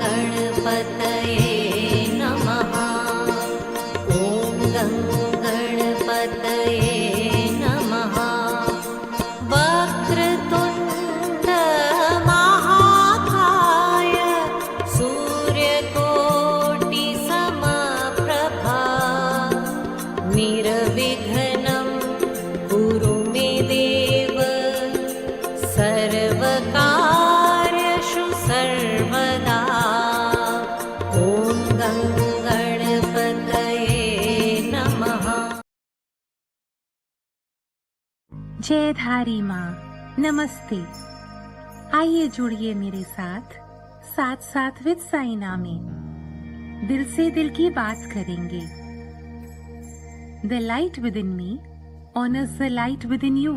गणपतये नमः। ॐ गणपतये नमः। वक्रतुण्ड महाकाय सूर्यकोटि समप्रभा निर्विघ्नं कुरु मे देव सर्वकार्येषु सर्वदा। ॐ गणपतये नमः। जयधारी माँ नमस्ते। आइए जुड़िए मेरे साथ साथ साथ विद साइना में। दिल से दिल की बात करेंगे। The light with in me honours the light with in you.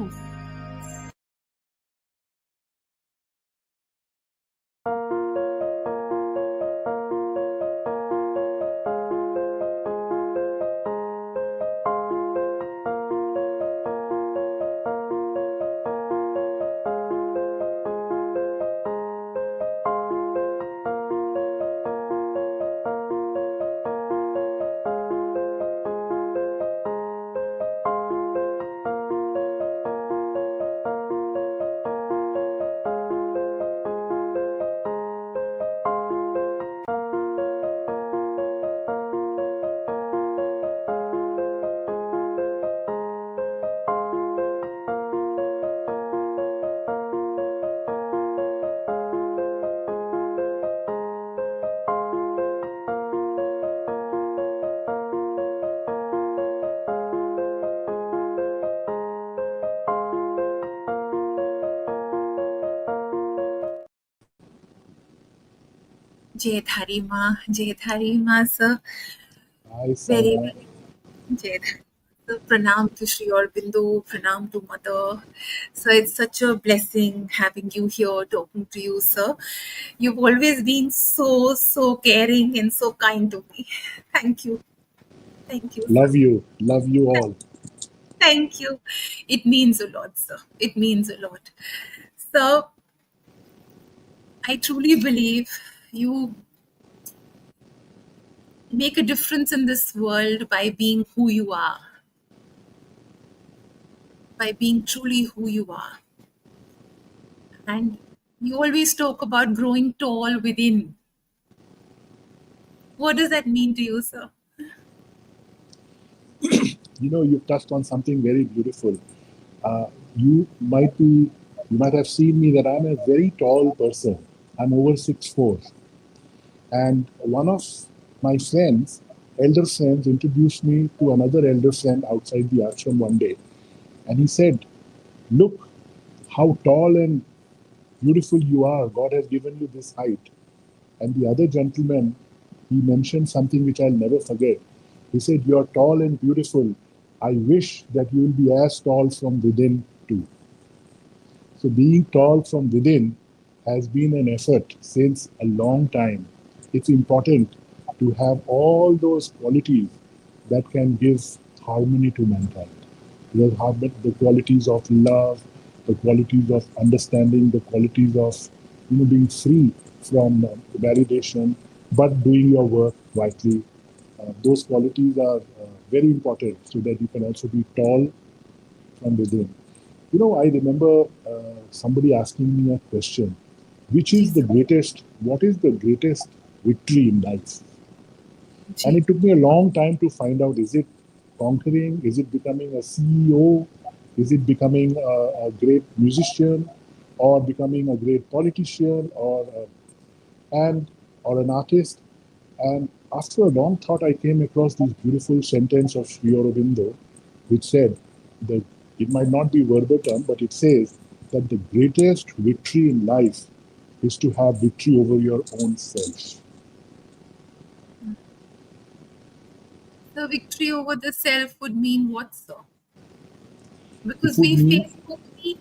Jayadhari Ma sir. Hi, Very, Saina. very Jayadhari. So, pranam to Sri Aurobindo, pranam to Mother. So it's such a blessing having you here, talking to you, sir. You've always been so caring and so kind to me. Thank you. Thank you, sir. Love you. Love you all. Thank you. It means a lot, sir. It means a lot. So I truly believe you make a difference in this world by being who you are, by being truly who you are. And you always talk about growing tall within. What does that mean to you, sir? You know, you touched on something very beautiful. You might have seen me that I'm a very tall person. I'm over 6'4". And one of my friends, elder friends, introduced me to another elder friend outside the ashram one day. And he said, "Look how tall and beautiful you are. God has given you this height." And the other gentleman, he mentioned something which I'll never forget. He said, "You're tall and beautiful. I wish that you will be as tall from within too." So being tall from within has been an effort since a long time. It's important to have all those qualities that can give harmony to mankind. The qualities of love, the qualities of understanding, the qualities of being free from validation, but doing your work rightly. Those qualities are very important so that you can also be tall from within. I remember somebody asking me a question, what is the greatest victory in life? And it took me a long time to find out, is it conquering? Is it becoming a CEO? Is it becoming a great musician? Or becoming a great politician? Or an artist? And after a long thought, I came across this beautiful sentence of Sri Aurobindo, which said that it might not be verbatim, but it says that the greatest victory in life is to have victory over your own self. The victory over the self would mean what, sir? Because It would mean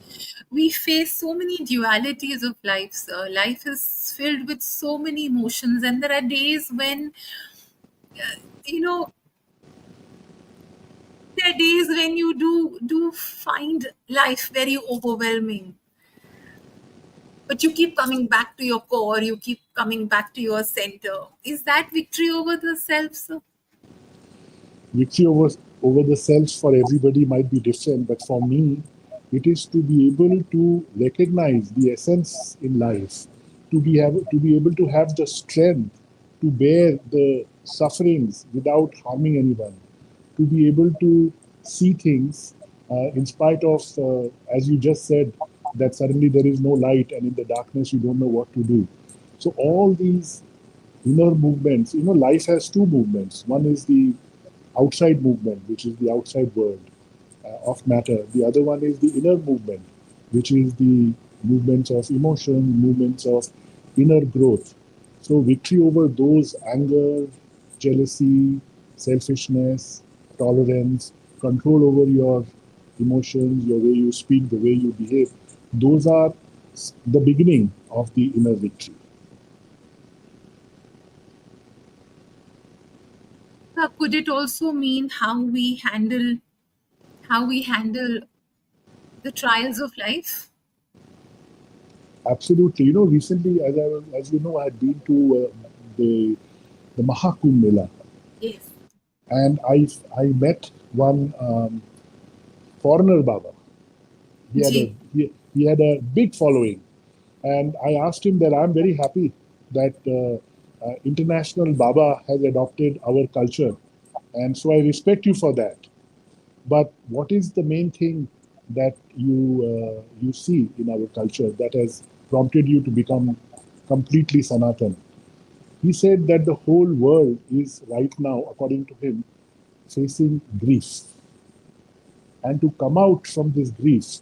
we face so many dualities of life, sir. Life is filled with so many emotions, and there are days when there are days when you do find life very overwhelming. but you keep coming back to your core, you keep coming back to your center. Is that victory over the self, sir? Victory over the self for everybody might be different, but for me, it is to be able to recognize the essence in life, to be able to have the strength to bear the sufferings without harming anyone, to be able to see things in spite of, as you just said, that suddenly there is no light and in the darkness you don't know what to do. So all these inner movements, life has two movements. One is the outside movement, which is the outside world of matter. The other one is the inner movement, which is the movements of emotion, movements of inner growth. So, victory over those anger, jealousy, selfishness, tolerance, control over your emotions, your way you speak, the way you behave, those are the beginning of the inner victory. Could it also mean how we handle the trials of life? Absolutely. Recently, as you know, I had been to the Mahakumbh Mela, Yes. and I met one foreigner Baba. He had a Ji. he had a big following, and I asked him that I'm very happy that international Baba has adopted our culture, and so I respect you for that. But what is the main thing that you see in our culture that has prompted you to become completely Sanatan? He said that the whole world is right now, according to him, facing grief. And to come out from this grief,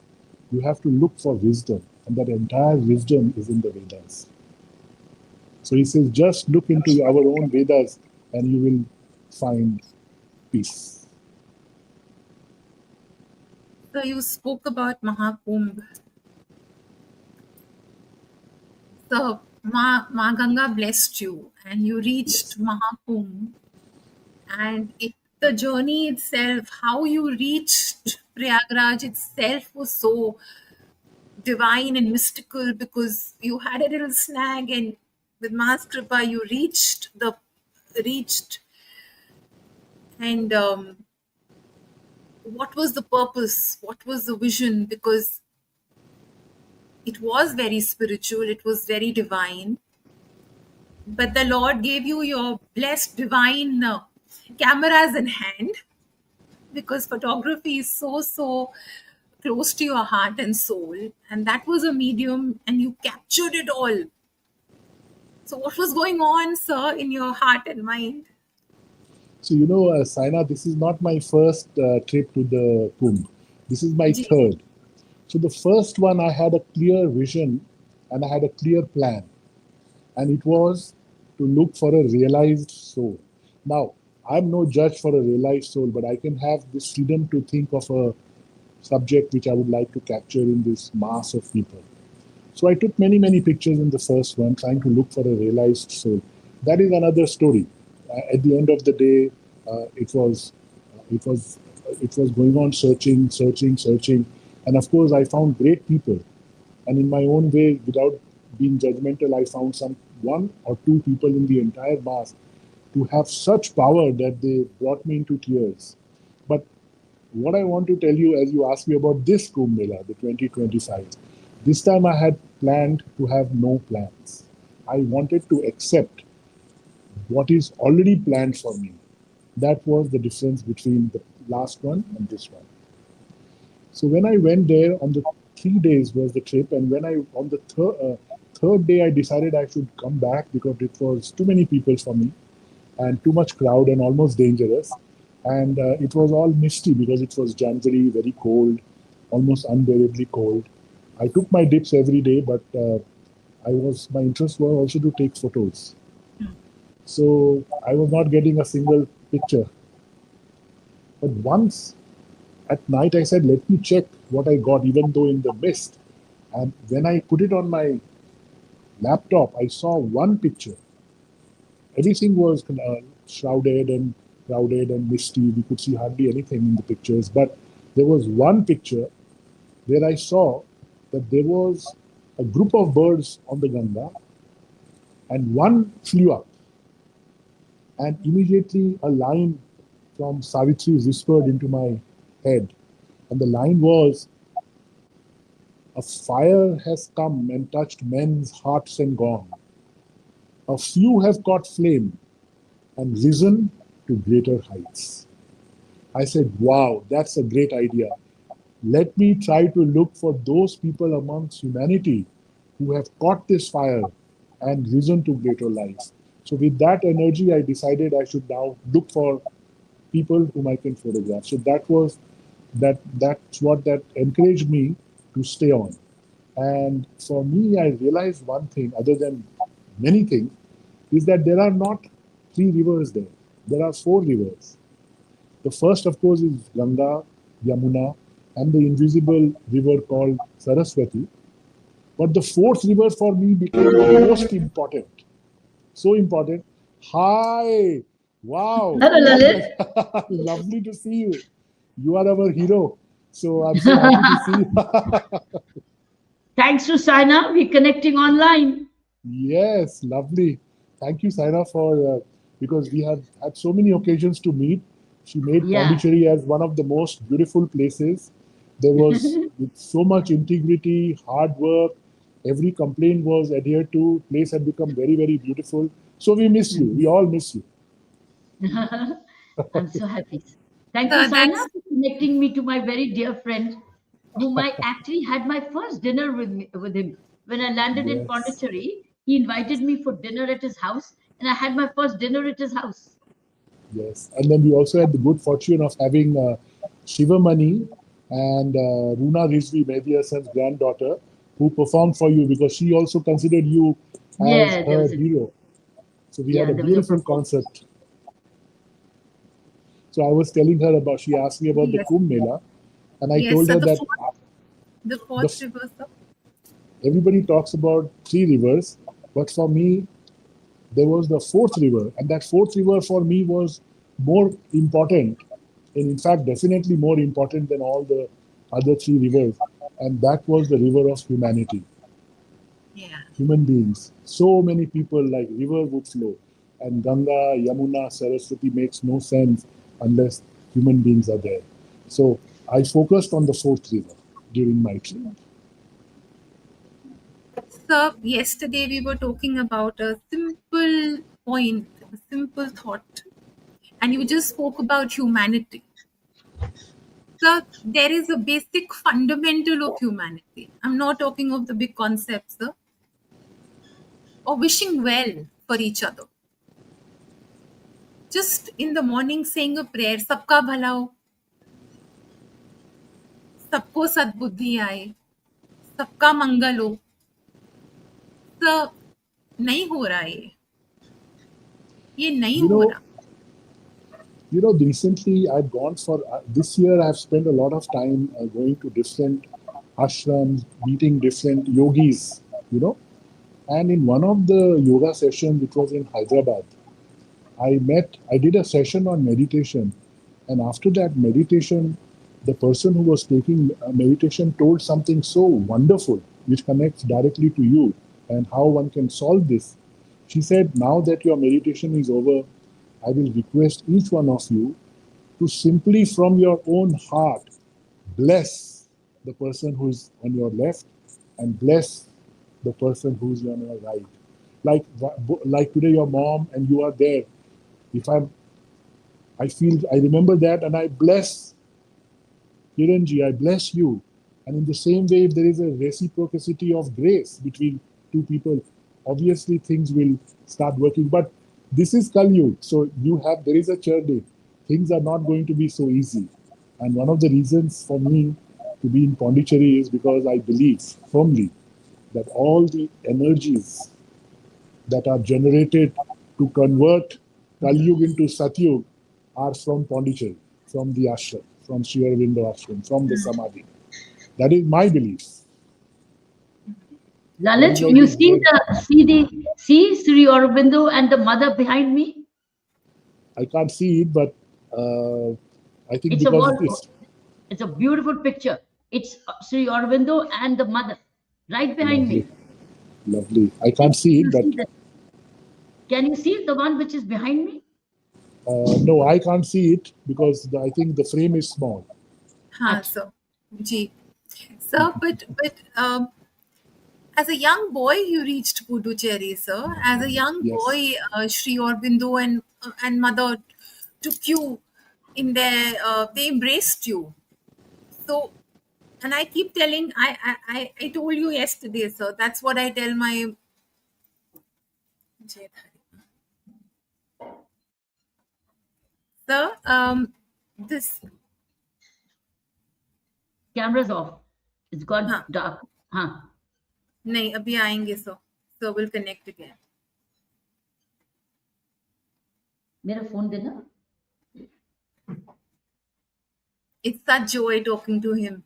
you have to look for wisdom. And that entire wisdom is in the Vedas. So he says, just look into our own Vedas and you will find peace. So you spoke about Mahakumbh. So Ma Ganga blessed you and you reached Yes. Mahakumbh, and the journey itself, how you reached Prayagraj itself was so divine and mystical, because you had a little snag, and with Ma's Kripa you reached. And what was the purpose? What was the vision? Because it was very spiritual, it was very divine, but the Lord gave you your blessed divine cameras in hand, because photography is so close to your heart and soul, and that was a medium and you captured it all. So what was going on, sir, in your heart and mind? So, Saina, this is not my first trip to the Kumbh. This is my Ji. third. So, the first one, I had a clear vision and I had a clear plan. And it was to look for a realized soul. Now, I'm no judge for a realized soul, but I can have this freedom to think of a subject which I would like to capture in this mass of people. So I took many, many pictures in the first one, trying to look for a realized soul. That is another story. At the end of the day, it was, it was going on searching, searching, searching, and of course, I found great people. And in my own way, without being judgmental, I found some one or two people in the entire mass to have such power that they brought me into tears. But what I want to tell you, as you asked me about this Kumbh Mela, the 2025, this time I had planned to have no plans. I wanted to accept what is already planned for me. That was the difference between the last one and this one. So when I went there, on the 3 days was the trip, and when I on the third day I decided I should come back because it was too many people for me and too much crowd and almost dangerous. And it was all misty because it was January, very cold, almost unbearably cold. I took my dips every day, but my interest was also to take photos. So I was not getting a single picture. But once at night, I said, let me check what I got, even though in the mist. And when I put it on my laptop, I saw one picture. Everything was shrouded and crowded and misty. We could see hardly anything in the pictures. But there was one picture where I saw that there was a group of birds on the Ganga, and one flew up, and immediately a line from Savitri whispered into my head, and the line was, "A fire has come and touched men's hearts and gone. A few have caught flame and risen to greater heights." I said, wow, that's a great idea. Let me try to look for those people amongst humanity who have caught this fire and risen to greater life. So with that energy, I decided I should now look for people whom I can photograph. So that's what that encouraged me to stay on. And for me, I realized one thing, other than many things, is that there are not three rivers there. There are four rivers. The first, of course, is Ganga, Yamuna, and the invisible river called Saraswati. But the fourth river for me became the most important. So important. Hi. Wow. Hello, Lalit. Lovely to see you. You are our hero. So I'm so happy to see you. Thanks to Saina, we're connecting online. Yes, lovely. Thank you, Saina, for because we have had so many occasions to meet. She made Yeah. Pondicherry as one of the most beautiful places. There was with so much integrity, hard work. Every complaint was adhered to. Place had become very, very beautiful. So we miss you. We all miss you. I'm so happy. Thank you, Saina, That's for connecting me to my very dear friend, whom I actually had my first dinner with him. When I landed in Yes, Pondicherry, he invited me for dinner at his house, and I had my first dinner at his house. yes. And then we also had the good fortune of having Shivamani and Runa Rizvi, Mehdi Hassan's granddaughter, who performed for you because she also considered you as Yeah, there her was a hero. So we had yeah, a there was a beautiful performance. concert. So I was telling her about, she asked me about the yes, Kumbh Mela, and I yes. told So her the that fourth, the the, fourth river, sir. everybody talks about three rivers, but for me, there was the fourth river, and that fourth river for me was more important, and in fact, definitely more important than all the other three rivers, and that was the river of humanity, Yeah. human beings. So many people, like river would flow, and Ganga, Yamuna, Saraswati makes no sense unless human beings are there. So I focused on the fourth river during my trip. So yesterday we were talking about a simple point, a simple thought, and you just spoke about humanity. So there is a basic fundamental of humanity. I'm not talking of the big concepts, sir, or wishing well for each other. Just in the morning saying a prayer, सबका भला हो, सबको सद्बुद्धि आए, सबका मंगल हो. Sir नहीं हो रहा है ये नहीं You हो know, रहा. recently I've gone for this year. I've spent a lot of time going to different ashrams, meeting different yogis. You know, and in one of the yoga sessions, it was in Hyderabad. I did a session on meditation, and after that meditation, the person who was taking meditation told something so wonderful, which connects directly to you and how one can solve this. She said, now that your meditation is over, I will request each one of you to simply from your own heart bless the person who is on your left and bless the person who is on your right. Like today, your mom and you are there. If I remember that and I bless Kiranji, I bless you. And in the same way, if there is a reciprocity of grace between two people, obviously things will start working. But this is Kali Yuga, so there is a journey. Things are not going to be so easy. And one of the reasons for me to be in Pondicherry is because I believe firmly that all the energies that are generated to convert Kali Yuga into Satyug are from Pondicherry, from the ashram, from Sri Aurobindo ashram, from the Samadhi. That is my belief. What Lalit, is you your, see Sri Aurobindo and the mother behind me? I can't see it, but I think It's a because wall. It's a beautiful picture. It's Sri Aurobindo and the mother. right behind Lovely. me. Lovely. I can't see You it, but see that? Can you see the one which is behind me? no, I can't see it because I think the frame is small. हाँ Acha. sir, ji sir, but as a young boy, you reached Puducherry, sir. As a young Yes. boy, Sri Aurobindo and mother took you in their. They embraced you. So, and I keep telling. I told you yesterday, sir. That's what I tell my. Sir, this. Camera's off. It's got हाँ dark. Huh. नहीं अभी आएंगे sir. So we'll connect again. मेरा phone देना. It's such joy talking to him.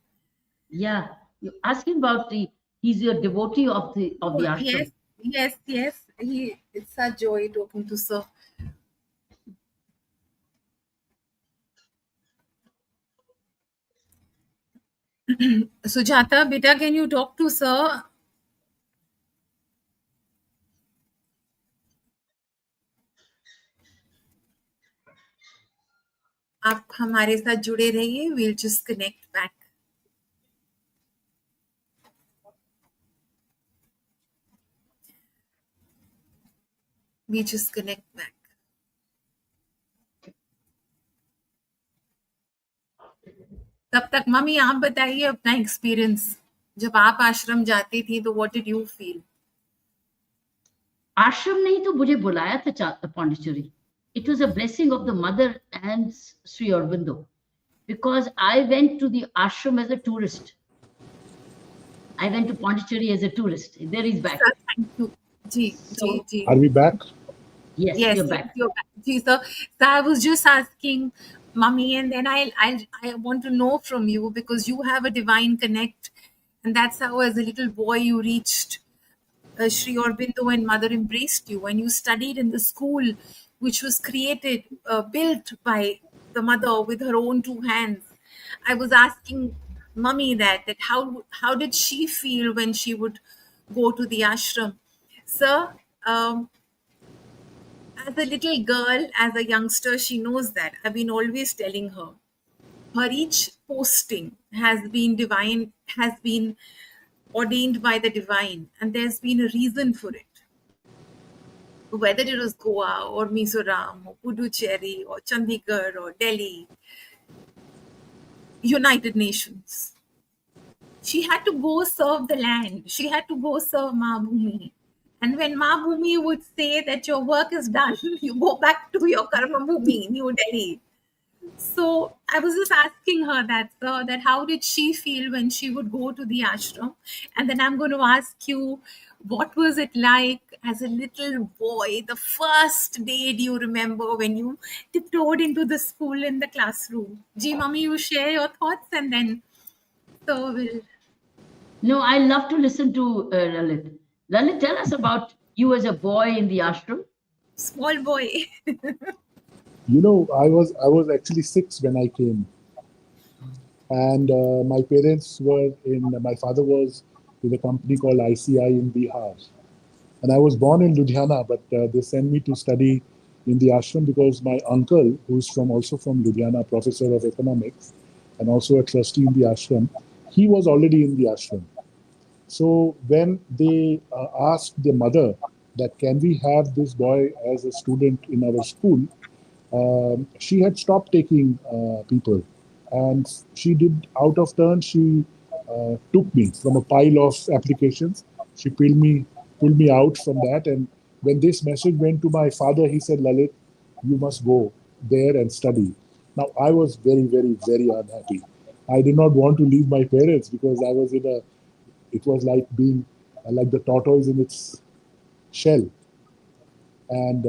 Yeah. You ask him about the. He's a devotee of the Oh, yes, ashram. yes, yes. It's such joy talking to sir. Sujata, beta, can you talk to sir? आप हमारे साथ जुड़े रहिए. We'll just connect back. We just connect back. तब तक mummy आप बताइए अपना एक्सपीरियंस. जब आप आश्रम जाती थी तो what did you feel? आश्रम नहीं तो मुझे बुलाया था Pondicherry. It was a blessing of the mother and Sri Aurobindo, because I went to the ashram as a tourist. I went to Pondicherry as a tourist. There he's back. Sir, thank you. जी जी So जी. Are we back? yes, Yes, you're yes, back. you're back. जी sir. So I was just asking mummy, and then I want to know from you because you have a divine connect, and that's how as a little boy you reached Sri Aurobindo and mother embraced you, and you studied in the school which was created, built by the mother with her own two hands. I was asking mummy that how did she feel when she would go to the ashram, sir? As a little girl, as a youngster, she knows that. I've been always telling her. Her each posting has been divine, has been ordained by the divine, and there's been a reason for it. Whether it was Goa or Mizoram or Puducherry or Chandigarh or Delhi, United Nations. She had to go serve the land. She had to go serve Ma Bhumi. And when Ma Bhumi would say that your work is done, you go back to your Karma Bhumi, New Delhi. So I was just asking her that how did she feel when she would go to the ashram? And then I'm going to ask you, what was it like as a little boy? The first day, do you remember when you tiptoed into the school in the classroom? Ji, mommy, you share your thoughts and then so we'll No, I love to listen to Lalit. Lalit, tell us about you as a boy in the ashram. small boy. You know, I was actually 6 when I came, and my parents were in. My father was with a company called ICI in Bihar, and I was born in Ludhiana, but they sent me to study in the ashram because my uncle, who's also from Ludhiana, professor of economics, and also a trustee in the ashram, he was already in the ashram. So when they asked the mother that can we have this boy as a student in our school, she had stopped taking people, and she did out of turn. She took me from a pile of applications. She pulled me out from that, and when this message went to my father, he said, "Lalit, you must go there and study." Now I was very, very, very unhappy. I did not want to leave my parents because I was in a. It was like being like the tortoise in its shell. And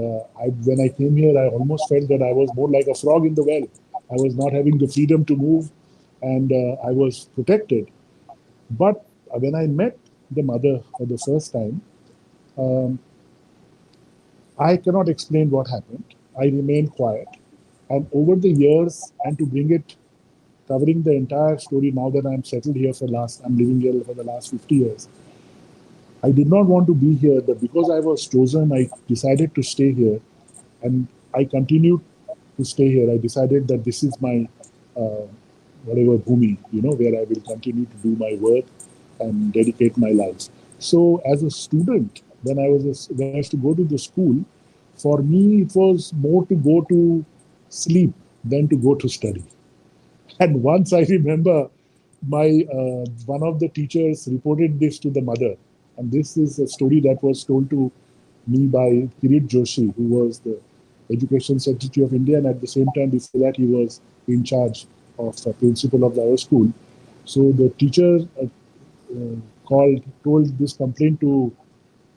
when I came here, I almost felt that I was more like a frog in the well. I was not having the freedom to move, and I was protected. But when I met the mother for the first time, um, I cannot explain what happened. I remained quiet. And over the years, and to bring it, covering the entire story now that I'm settled here I'm living here for the last 50 years. I did not want to be here, but because I was chosen, I decided to stay here, and I continued to stay here. I decided that this is my uh, whatever bhumi, where I will continue to do my work and dedicate my life. So, as a student, when I used to go to the school, for me it was more to go to sleep than to go to study. And once I remember my one of the teachers reported this to the mother, and this is a story that was told to me by Kirit Joshi, who was the Education Secretary of India, and at the same time before that he was in charge of principal of our school. So the teacher told this complaint to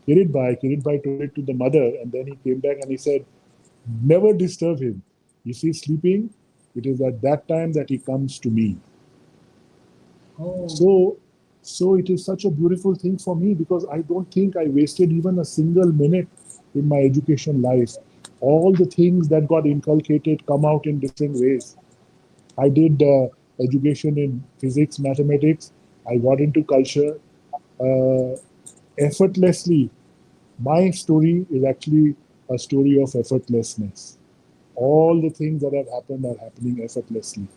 Kirit Bhai. Kirit Bhai told it to the mother, and then he came back and he said, "Never disturb him. If he's sleeping, it is at that time that he comes to me." Oh. So it is such a beautiful thing for me because I don't think I wasted even a single minute in my education life. All the things that got inculcated come out in different ways. I did education in physics, mathematics. I got into culture uh, effortlessly. My story is actually a story of effortlessness. All the things that have happened are happening effortlessly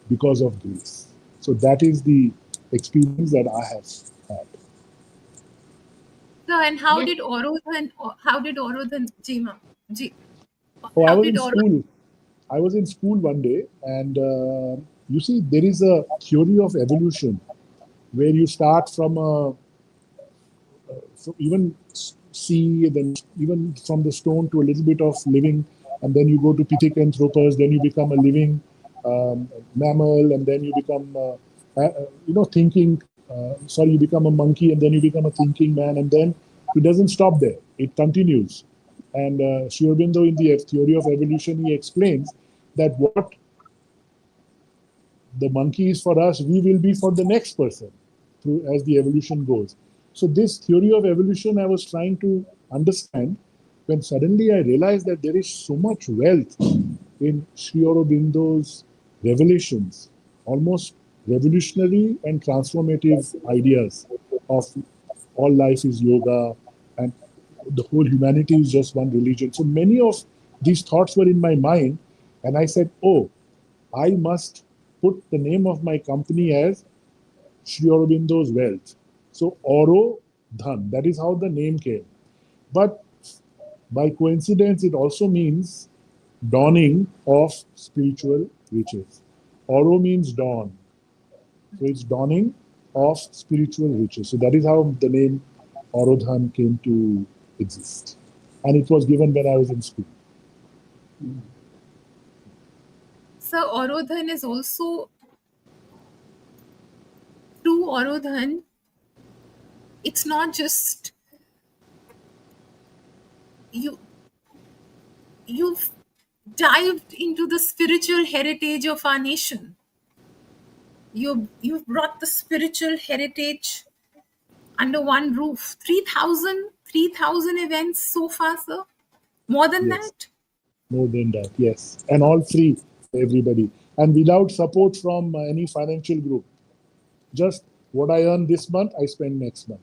because of grace. So that is the experience that I have had. So, and Yes. how did Orodhan, Jima, Ji, Oh, I how was did in Orodhan? school. I was in school one day, and you see, there is a theory of evolution where you start from even sea, then even from the stone to a little bit of living, and then you go to Pithecanthropus, then you become a living mammal, and then you become, thinking. Sorry, you become a monkey, and then you become a thinking man, and then it doesn't stop there. It continues. And Sri Aurobindo, in the theory of evolution, he explains that what the monkey is for us, we will be for the next person through as the evolution goes. So this theory of evolution I was trying to understand when suddenly I realized that there is so much wealth in Sri Aurobindo's revelations, almost revolutionary and transformative ideas of all life is yoga and the whole humanity is just one religion. So many of these thoughts were in my mind, and I said, "Oh, I must put the name of my company as Sri Aurobindo's Wealth." So Oro Dhan, that is how the name came. But by coincidence, it also means dawning of spiritual riches. Oro means dawn. So it's dawning of spiritual riches. So that is how the name Orodhan came to exist. And it was given when I was in school. So, Orodhan is also through Orodhan. It's not just you. You've dived into the spiritual heritage of our nation. You've brought the spiritual heritage under one roof. 3,000 events so far, sir. More than Yes, that. more than that. Yes. And all free for everybody. And without support from any financial group. Just what I earn this month, I spend next month.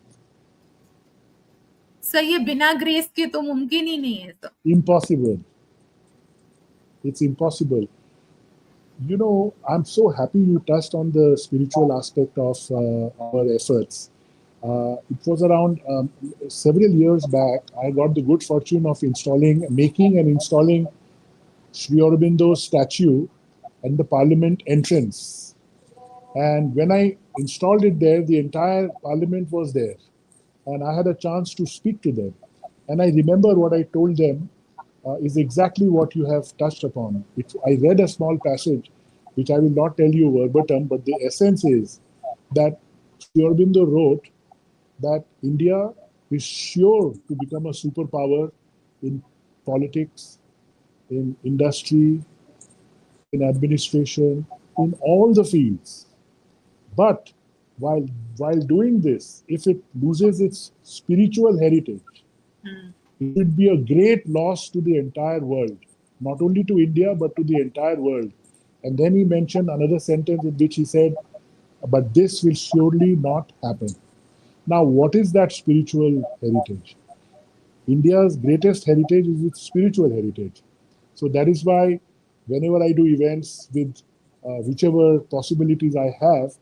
Sir ये बिना grace के तो मुमकिन ही नहीं है sir. Impossible. It's impossible. I'm so happy you touched on the spiritual aspect of our efforts. It was around several years back, I got the good fortune of making and installing Sri Aurobindo's statue at the parliament entrance. And when I installed it there, the entire parliament was there. And I had a chance to speak to them. And I remember what I told them is exactly what you have touched upon. I read a small passage, which I will not tell you verbatim, but the essence is that Sri Aurobindo wrote that India is sure to become a superpower in politics, in industry, in administration, in all the fields. But while while doing this, if it loses its spiritual heritage, it would be a great loss to the entire world, not only to India, but to the entire world. And then he mentioned another sentence in which he said, "But this will surely not happen." Now, what is that spiritual heritage? India's greatest heritage is its spiritual heritage. So that is why whenever I do events with whichever possibilities I have,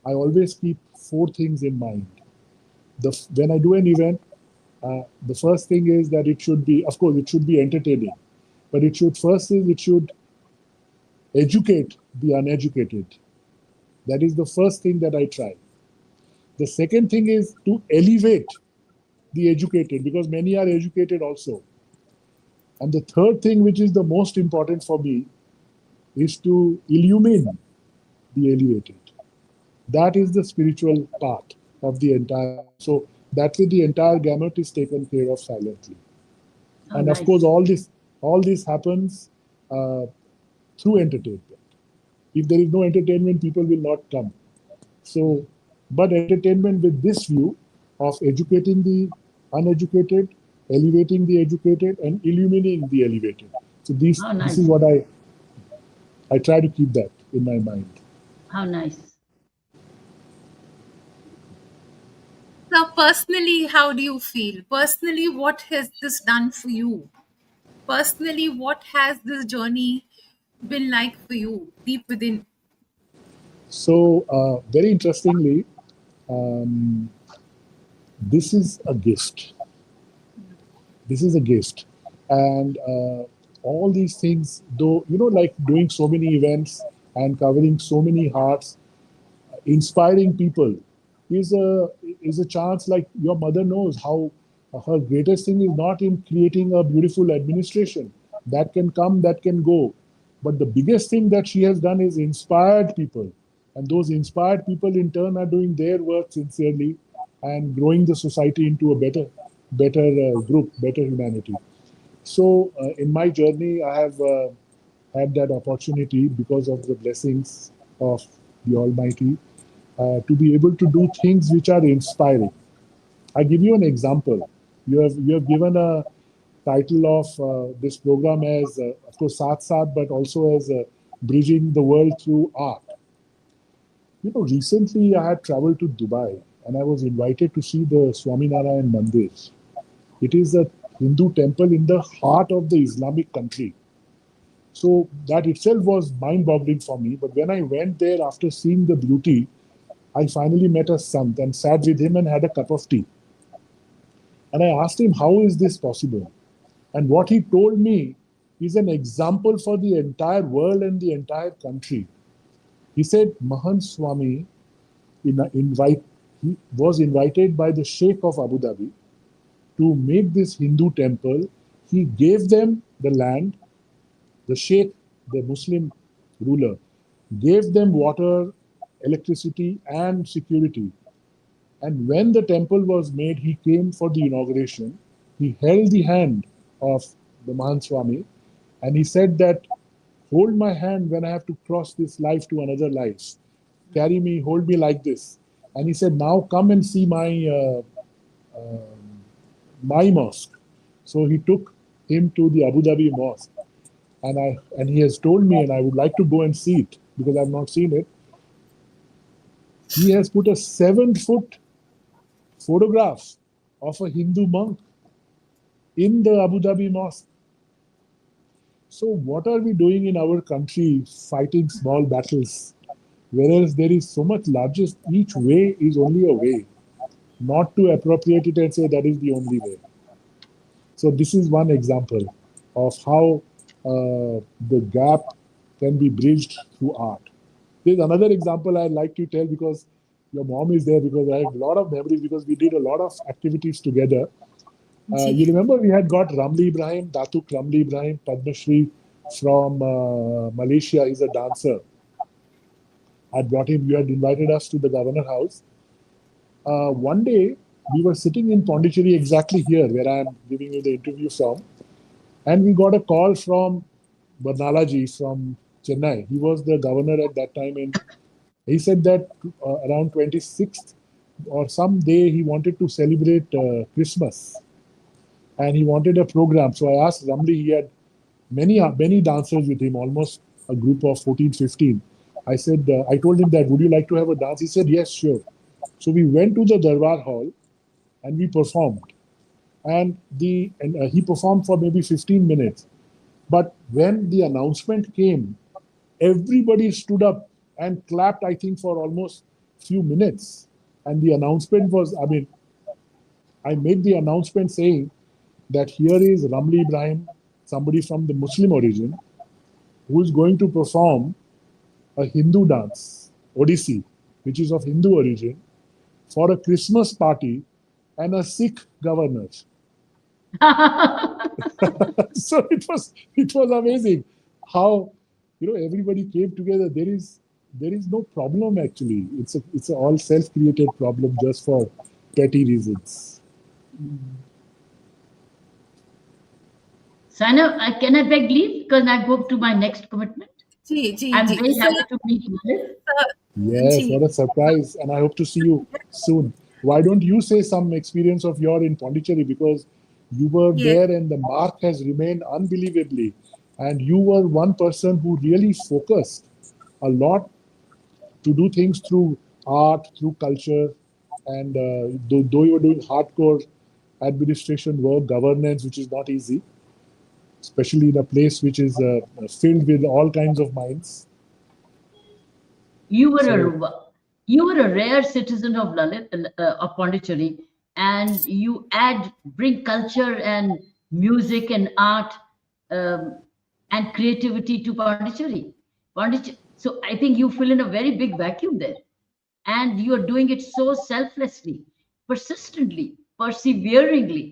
I always keep four things in mind. When I do an event, the first thing is that it should be, of course, it should be entertaining, but it should educate the uneducated. That is the first thing that I try. The second thing is to elevate the educated, because many are educated also. And the third thing, which is the most important for me, is to illumine the elevated. That is the spiritual part of the entire thing. So that way the entire gamut is taken care of silently. Oh, And of nice. course, all this happens through entertainment. If there is no entertainment, people will not come. So, but entertainment with this view of educating the uneducated, elevating the educated, and illuminating the elevated. So How this is nice. what I try to keep that in my mind. How nice. Now, personally, how do you feel? Personally, what has this done for you? Personally, what has this journey been like for you deep within? So very interestingly, um, this is a gift. This is a gift, and all these things, though, like doing so many events and covering so many hearts, inspiring people is a chance. Like your mother knows how her greatest thing is not in creating a beautiful administration that can come, that can go, but the biggest thing that she has done is inspired people, and those inspired people in turn are doing their work sincerely and growing the society into a better group, better humanity. So in my journey, I have had that opportunity, because of the blessings of the Almighty, to be able to do things which are inspiring. I give you an example. You have given a title of this program as, of course, Saath Saath, but also as bridging the world through art. Recently I had traveled to Dubai and I was invited to see the Swaminarayan Mandir. It is a Hindu temple in the heart of the Islamic country. So that itself was mind-boggling for me. But when I went there after seeing the beauty, I finally met a sant and sat with him and had a cup of tea. And I asked him, how is this possible? And what he told me is an example for the entire world and the entire country. He said, Mahan Swami he was invited by the Sheikh of Abu Dhabi to make this Hindu temple. He gave them the land. The Sheikh, the Muslim ruler, gave them water, electricity, and security. And when the temple was made, he came for the inauguration. He held the hand of the Mahan Swami and he said that, hold my hand when I have to cross this life to another life. Carry me, hold me like this. And he said, now come and see my mosque. So he took him to the Abu Dhabi mosque. And he has told me, and I would like to go and see it because I've not seen it. He has put a 7-foot photograph of a Hindu monk in the Abu Dhabi mosque. So what are we doing in our country fighting small battles? Whereas there is so much largest, each way is only a way, not to appropriate it and say that is the only way. So this is one example of how the gap can be bridged through art. There's another example I'd like to tell because your mom is there, because I have a lot of memories because we did a lot of activities together. You remember we had got Ramli Ibrahim, Datuk Ramli Ibrahim, Padma Shri from Malaysia. He's a dancer. I brought him, you had invited us to the governor house. One day, we were sitting in Pondicherry, exactly here, where I am giving you the interview from. And we got a call from Barnalaji from Chennai. He was the governor at that time. And he said that around 26th or some day, he wanted to celebrate Christmas. And he wanted a program. So I asked Ramli, he had many dancers with him, almost a group of 14, 15. I told him that, would you like to have a dance? He said, yes, sure. So we went to the Darbar Hall and we performed. And he performed for maybe 15 minutes. But when the announcement came, everybody stood up and clapped, I think, for almost few minutes. And the announcement was, I mean, I made the announcement saying that here is Ramli Ibrahim, somebody from the Muslim origin, who is going to perform a Hindu dance, Odissi, which is of Hindu origin, for a Christmas party and a Sikh governor. So it was amazing how everybody came together. There is no problem actually. It's a all self-created problem just for petty reasons. Saina, can I beg leave because I go to my next commitment? I'm very So, happy to meet you. Yes, ji. what a surprise. And I hope to see you soon. Why don't you say some experience of your in Pondicherry, because you were Yes. there and the mark has remained unbelievably. And you were one person who really focused a lot to do things through art, through culture. And though you were doing hardcore administration work, governance, which is not easy, especially in a place which is filled with all kinds of minds. You were So, a rare citizen of Lalit of Pondicherry, and you bring culture and music and art um, and creativity to Pondicherry. So I think you fill in a very big vacuum there, and you are doing it so selflessly, persistently, perseveringly,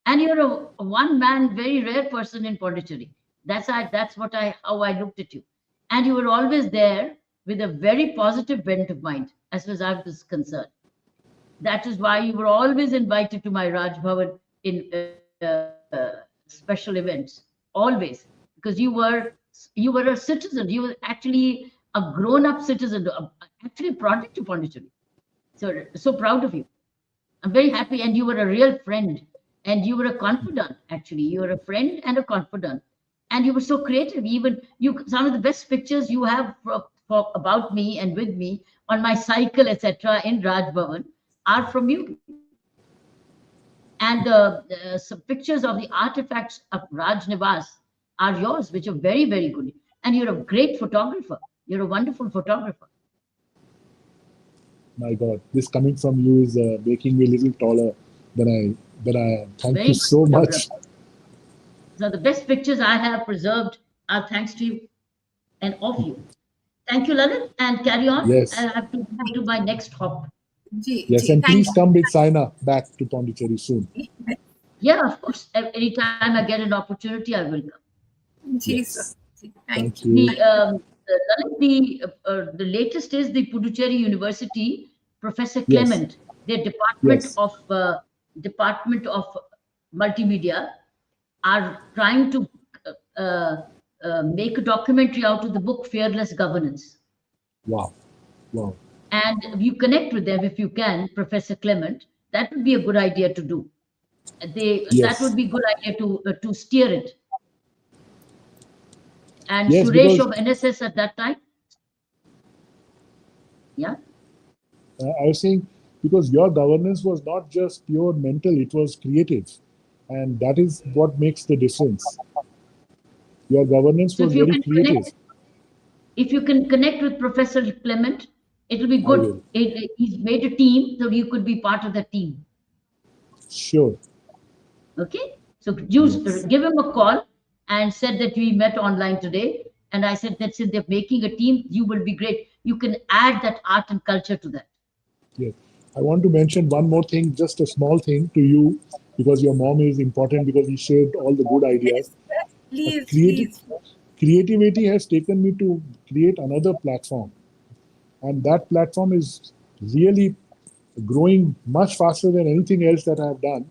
and you're a one-man, very rare person in Pondicherry. That's how I looked at you, and you were always there with a very positive bent of mind, as far as I was concerned. That is why you were always invited to my Raj Bhavan in special events, always, because you were a citizen. You were actually a grown-up citizen, actually a product of Pondicherry. So proud of you. I'm very happy, and you were a real friend, and you were a confidant. Actually, you were a friend and a confidant, and you were so creative. Even some of the best pictures you have about me and with me on my cycle, etc., in Raj Bhavan are from you. And some pictures of the artifacts of Raj Nivas are yours, which are very, very good. And you're a great photographer. You're a wonderful photographer. my God, this coming from you is making me a little taller than I am. Thank Very you good so much. photographer. So the best pictures I have preserved are thanks to you and of you. Thank you, Lalit, and carry on. I Yes, have to go to my next hop. yes, and Thank please come with Saina back to Pondicherry soon. you. Yeah, of course. Anytime I get an opportunity, I will come. Ji, sir. Yes, Thank thank you. you. The latest is the Puducherry University Professor Yes, Clement, their yes, Department of Multimedia, are trying to uh, make a documentary out of the book Fearless Governance. wow, wow. And you connect with them if you can, Professor Clement. That would be a good idea to do. That Yes, would be a good idea to steer it. And yes, Suresh because of NSS at that time, yeah. I was saying, because your governance was not just pure mental, it was creative. And that is what makes the difference. Your governance So was if you very can creative. connect with Professor Clement, it'll be I good. will. He's made a team, so you could be part of the team. Sure. Okay. So you Yes. give him a call and said that we met online today. And I said that since they're making a team, you will be great. You can add that art and culture to that. Yes. I want to mention one more thing, just a small thing to you, because your mom is important, because he shared all the good ideas. Yes, sir. Please, Creative please. creativity has taken me to create another platform, and that platform is really growing much faster than anything else that I have done.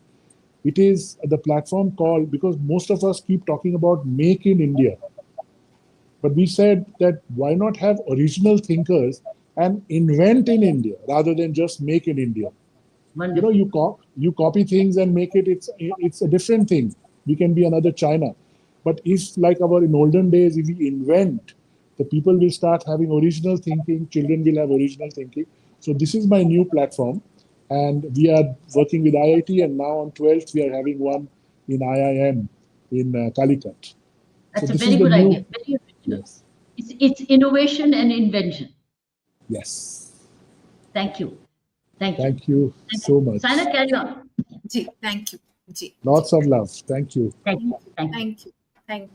It is the platform called, because most of us keep talking about Make in India, but we said that why not have original thinkers and invent in India rather than just make in India. Wonderful. You copy things and make it. It's a different thing. We can be another China, but if, like our in olden days, if we invent, the people will start having original thinking. Children will have original thinking. So this is my new platform, and we are working with IIT, and now on 12th we are having one in IIM in Calicut. So That's a this is very the good new, idea. Very original. yes, It's innovation and invention. yes. Thank you. Thank you. Thank you Thank you. so much. Saina, carry on. Ji, thank you. Ji, ji. Lots of love. Thank you. Thank you. Thank you. Thank you. Thank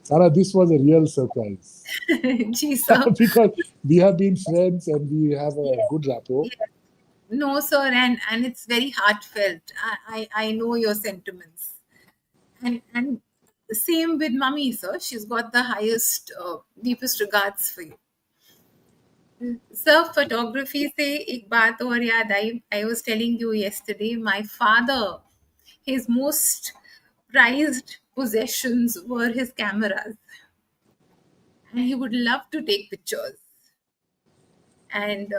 Sarah, this was a real surprise you. Ji, sir. because we have been friends and we have a Yes, good rapport. yes. No, sir, and it's very heartfelt. I know your sentiments. And the same with mummy, sir. She's got the highest, deepest regards for you. Sir, photography से एक बात और याद आई. I was telling you yesterday, my father, his most prized possessions were his cameras, and he would love to take pictures. And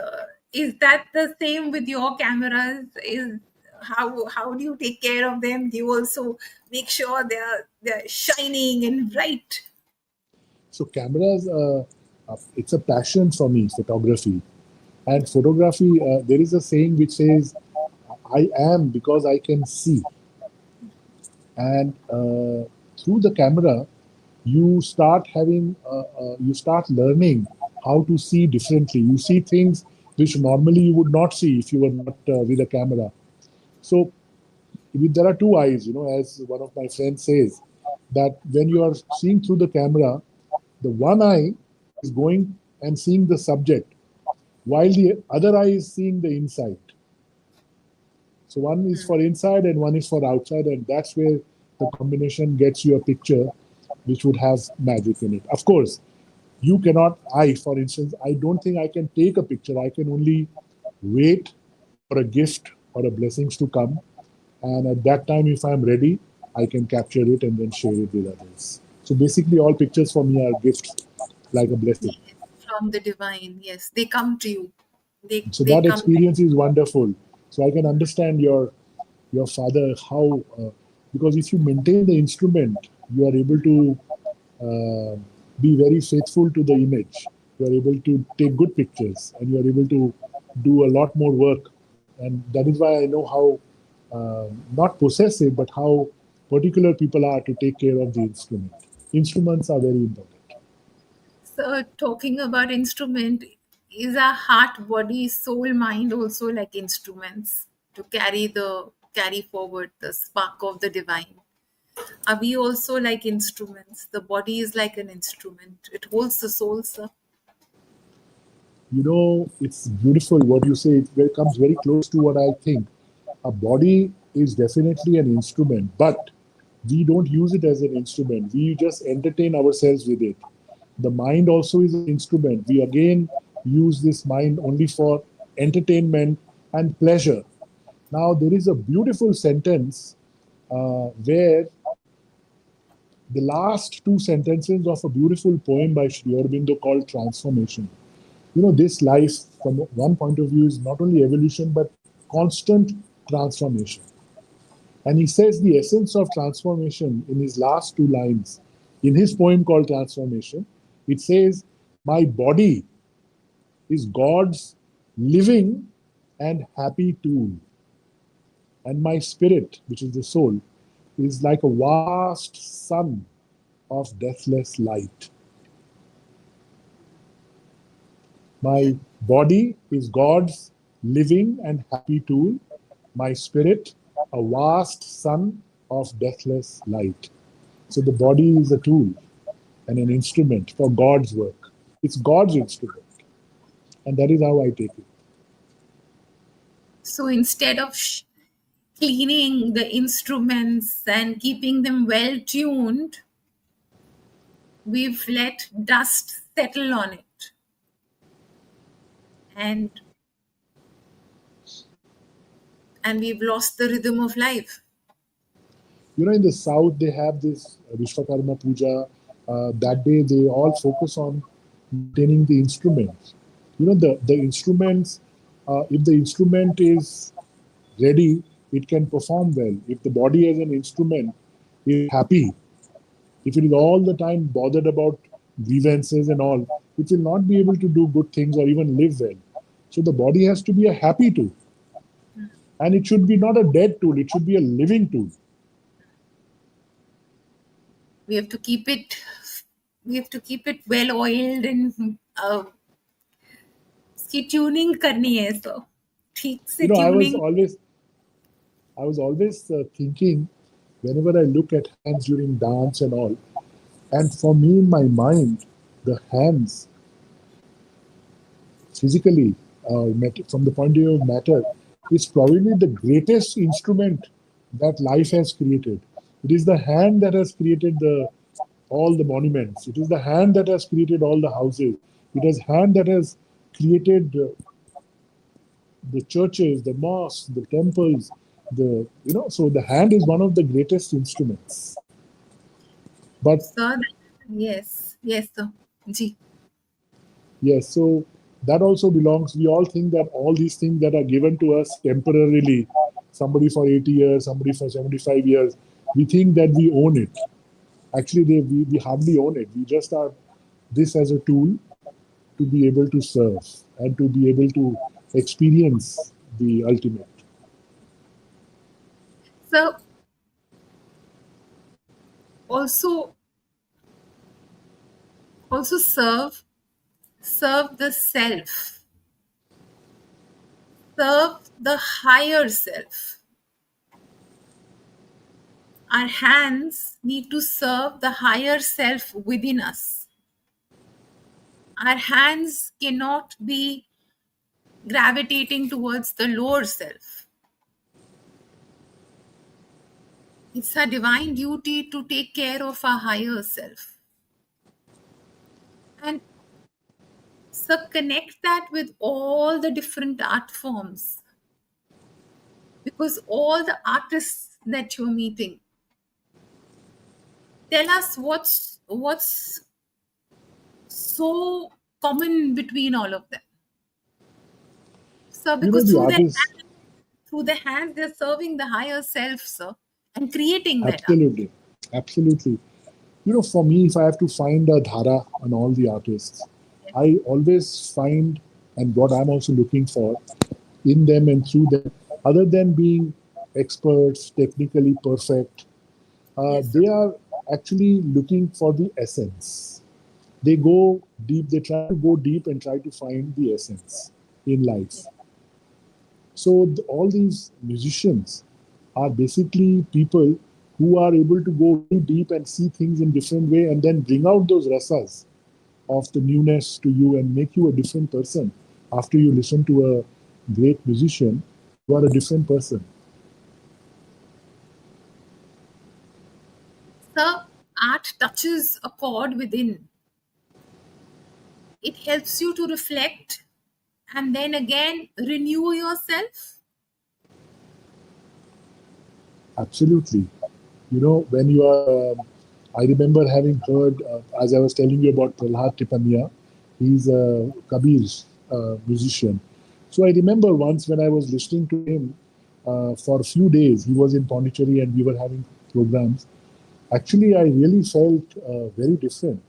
is that the same with your cameras? Is how do you take care of them? Do you also make sure they're shining and bright? So cameras, it's a passion for me, photography. And photography, there is a saying which says, I am because I can see. And through the camera, you start you start learning how to see differently. You see things which normally you would not see if you were not with a camera. So there are two eyes, as one of my friends says, that when you are seeing through the camera, the one eye is going and seeing the subject, while the other eye is seeing the inside. So one is for inside and one is for outside, and that's where the combination gets you a picture which would have magic in it. Of course, for instance, I don't think I can take a picture. I can only wait for a gift or a blessings to come. And at that time, if I'm ready, I can capture it and then share it with others. So basically, all pictures for me are gifts, like a blessing. From the divine, yes, they come to you. So They that come. experience is wonderful. So I can understand your father how because if you maintain the instrument, you are able to be very faithful to the image. You are able to take good pictures, and you are able to do a lot more work. And that is why I know how not possessive, but how particular people are to take care of the instrument. Instruments are very important. So talking about instrument, is our heart, body, soul, mind also like instruments to carry forward the spark of the divine? Are we also like instruments? The body is like an instrument. It holds the soul, sir. It's beautiful what you say. It comes very close to what I think. A body is definitely an instrument, but we don't use it as an instrument. We just entertain ourselves with it. The mind also is an instrument. We again use this mind only for entertainment and pleasure. Now, there is a beautiful sentence where the last two sentences of a beautiful poem by Sri Aurobindo called Transformation. This life, from one point of view, is not only evolution, but constant transformation. And he says the essence of transformation in his last two lines. In his poem called Transformation, it says, my body is God's living and happy tool. And my spirit, which is the soul, is like a vast sun of deathless light. My body is God's living and happy tool. My spirit, a vast sun of deathless light. So the body is a tool and an instrument for God's work. It's God's instrument. And that is how I take it. So instead of cleaning the instruments and keeping them well tuned, we've let dust settle on it. And we've lost the rhythm of life. In the South, they have this Vishwakarma Puja. That day, they all focus on maintaining the instruments. The instruments, if the instrument is ready, it can perform well. If the body as an instrument is happy, if it is all the time bothered about grievances and all, it will not be able to do good things or even live well. So the body has to be a happy tool. And it should be not a dead tool, it should be a living tool. We have to keep it. We have to keep it well oiled and इसकी tuning करनी है तो ठीक से You know, tuning. I was always thinking whenever I look at hands during dance and all, and for me in my mind, the hands physically, from the point of view of matter, is probably the greatest instrument that life has created. It is the hand that has created all the monuments. It is the hand that has created all the houses. It is hand that has created the churches, the mosques, the temples. So the hand is one of the greatest instruments. But Sir, yes, sir. Ji. yes, so that also belongs. We all think that all these things that are given to us temporarily, somebody for 80 years, somebody for 75 years, we think that we own it. Actually, we hardly own it. We just are this as a tool to be able to serve and to be able to experience the ultimate. So also serve the self, serve the higher self. Our hands need to serve the higher self within us. Our hands cannot be gravitating towards the lower self. It's our divine duty to take care of our higher self. And so connect that with all the different art forms. Because all the artists that you're meeting, tell us what's so common between all of them. So because The artists, through their hands, they're serving the higher self, sir, and creating that. absolutely, absolutely. For me, if I have to find a dhara on all the artists, I always find, and what I'm also looking for in them and through them, other than being experts, technically perfect, Yes, they are actually looking for the essence. They go deep, they try to go deep and try to find the essence in life. So all these musicians are basically people who are able to go very deep and see things in different way and then bring out those rasas of the newness to you and make you a different person. After you listen to a great musician, you are a different person. sir, art touches a chord within. It helps you to reflect and then again renew yourself. Absolutely. When you are, I remember having heard, as I was telling you about Prahlad Tipania, he's a Kabir's musician. So I remember once when I was listening to him for a few days, he was in Pondicherry and we were having programs. Actually, I really felt very different.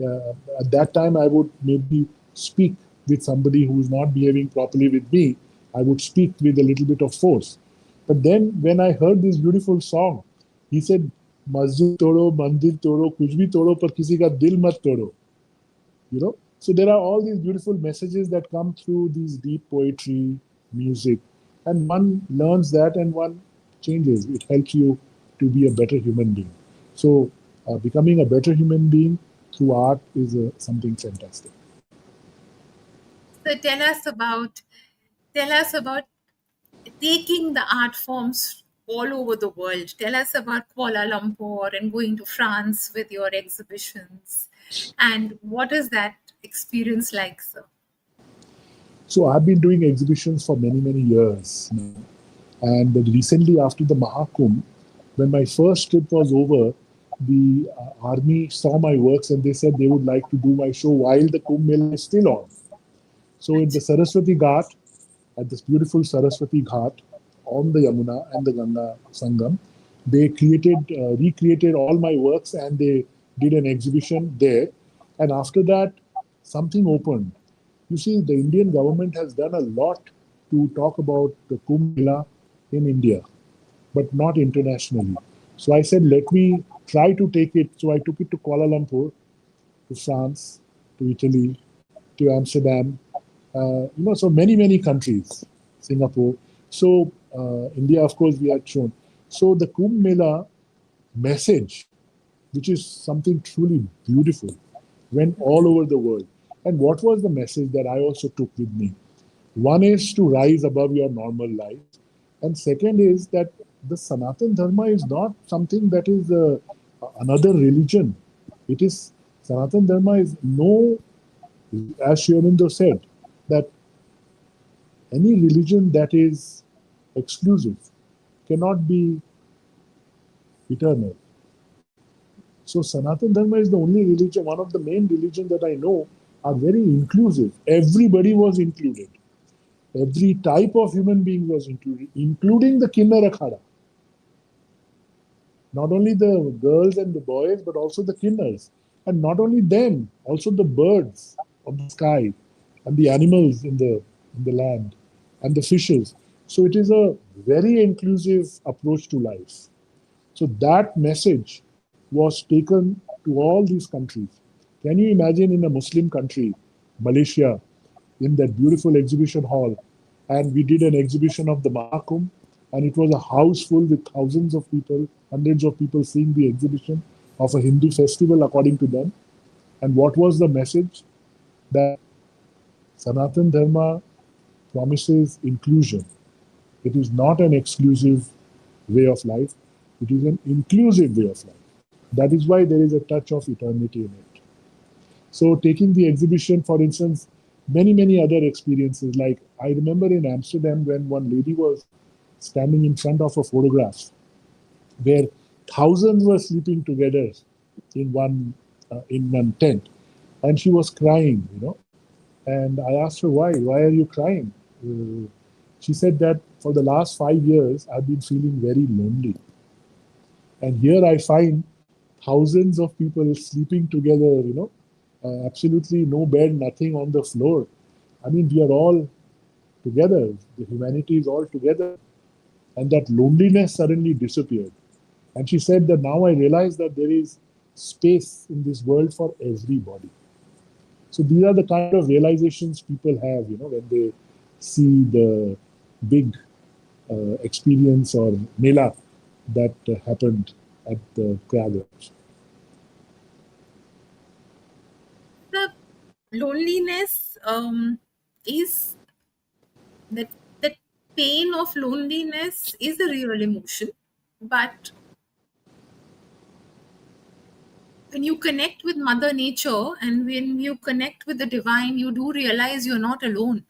At that time, I would maybe speak with somebody who is not behaving properly with me. I would speak with a little bit of force. But then, when I heard this beautiful song, he said, "Masjid toro, mandir toro, kuch bhi toro, par kisi ka dil mat toro." So there are all these beautiful messages that come through these deep poetry, music, and one learns that and one changes. It helps you to be a better human being. So becoming a better human being through art is something fantastic. So tell us about taking the art forms all over the world. Tell us about Kuala Lumpur and going to France with your exhibitions. And what is that experience like, sir? So I've been doing exhibitions for many, many years now. And recently, after the Mahakumbh, when my first trip was over, the army saw my works and they said they would like to do my show while the Kumbh Mela is still on. So in the Saraswati Ghat, at this beautiful Saraswati Ghat on the Yamuna and the Ganga Sangam, they recreated all my works and they did an exhibition there. And after that, something opened. You see, the Indian government has done a lot to talk about the Kumbh Mela in India, but not internationally. So I said, let me try to take it. So I took it to Kuala Lumpur, to France, to Italy, to Amsterdam, so many countries, Singapore. So India, of course, we had shown. So the Kumbh Mela message, which is something truly beautiful, went all over the world. And what was the message that I also took with me? One is to rise above your normal life, and second is that the Sanatan Dharma is not something that is another religion. It is Sanatan Dharma is no, as Sri Aurobindo said, that any religion that is exclusive cannot be eternal. So Sanatan Dharma is the only religion, one of the main religions that I know are very inclusive. Everybody was included. Every type of human being was included, including the Kinnara Khada. Not only the girls and the boys, but also the Kinnars. And not only them, also the birds of the sky and the animals in the land and the fishes. So it is a very inclusive approach to life. So that message was taken to all these countries. Can you imagine in a Muslim country, Malaysia, in that beautiful exhibition hall, and we did an exhibition of the Mahakumbh, and it was a house full with thousands of people, hundreds of people seeing the exhibition of a Hindu festival according to them. And what was the message? That Sanatan Dharma promises inclusion. It is not an exclusive way of life, it is an inclusive way of life. That is why there is a touch of eternity in it. So, taking the exhibition, for instance, many other experiences. Like I remember in Amsterdam when one lady was standing in front of a photograph where thousands were sleeping together in one tent, and she was crying, And I asked her why. Why are you crying? She said that for the last 5 years I've been feeling very lonely, and here I find thousands of people sleeping together, absolutely no bed, nothing on the floor. I mean, we are all together. The humanity is all together. And that loneliness suddenly disappeared. And she said that now I realize that there is space in this world for everybody. So these are the kind of realizations people have, when they see the big experience or mela that happened at the Prayagraj. The loneliness is that that pain of loneliness is a real emotion, but when you connect with mother nature and when you connect with the divine, you do realize you're not alone.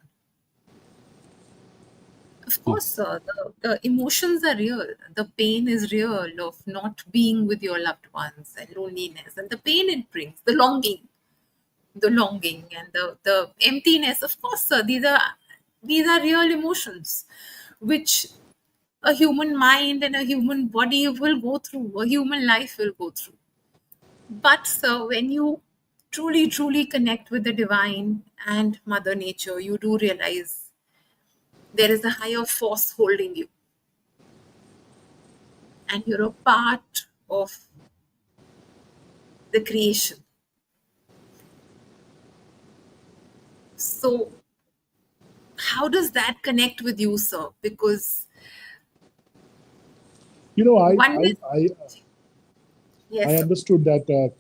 Of course, the emotions are real. The pain is real of not being with your loved ones and loneliness and the pain it brings, the longing and the emptiness. Of course, sir, these are real emotions which a human mind and a human body will go through, a human life will go through. But sir, when you truly connect with the divine and mother nature, you do realize there is a higher force holding you and you're a part of the creation. So how does that connect with you, sir? Because You know, one is I yes, sir. understood that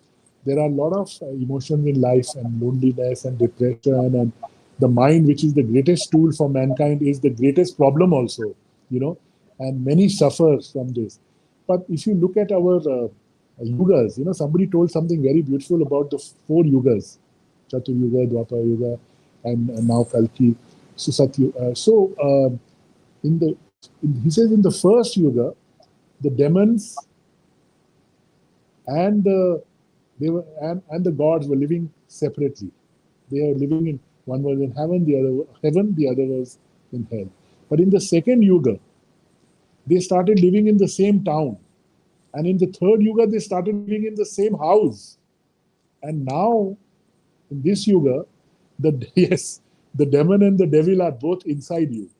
there are a lot of emotions in life, and loneliness and depression, and the mind, which is the greatest tool for mankind, is the greatest problem also, you know, and many suffer from this. But if you look at our yugas, somebody told something very beautiful about the four yugas, Chatur Yuga, Dwapara Yuga, and now Kalki. So, in the he says in the first yuga, the demons and they were and the gods were living separately. They were living in, one was in the other was in hell. But in the second yuga, they started living in the same town, and in the third yuga, they started living in the same house. And now in this yuga, the yes, The demon and the devil are both inside you.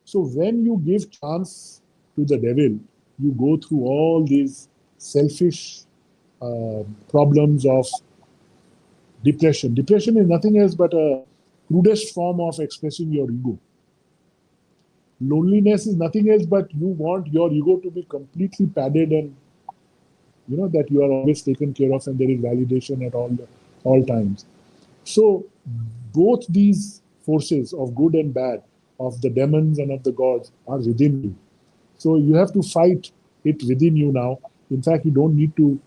So when you give chance to the devil, you go through all these selfish problems of depression. Depression is nothing else but a crudest form of expressing your ego. Loneliness is nothing else but you want your ego to be completely padded, and that you are always taken care of and there is validation at all times. So both these forces of good and bad, of the demons and of the gods, are within you. So you have to fight it within you now. In fact, you don't need to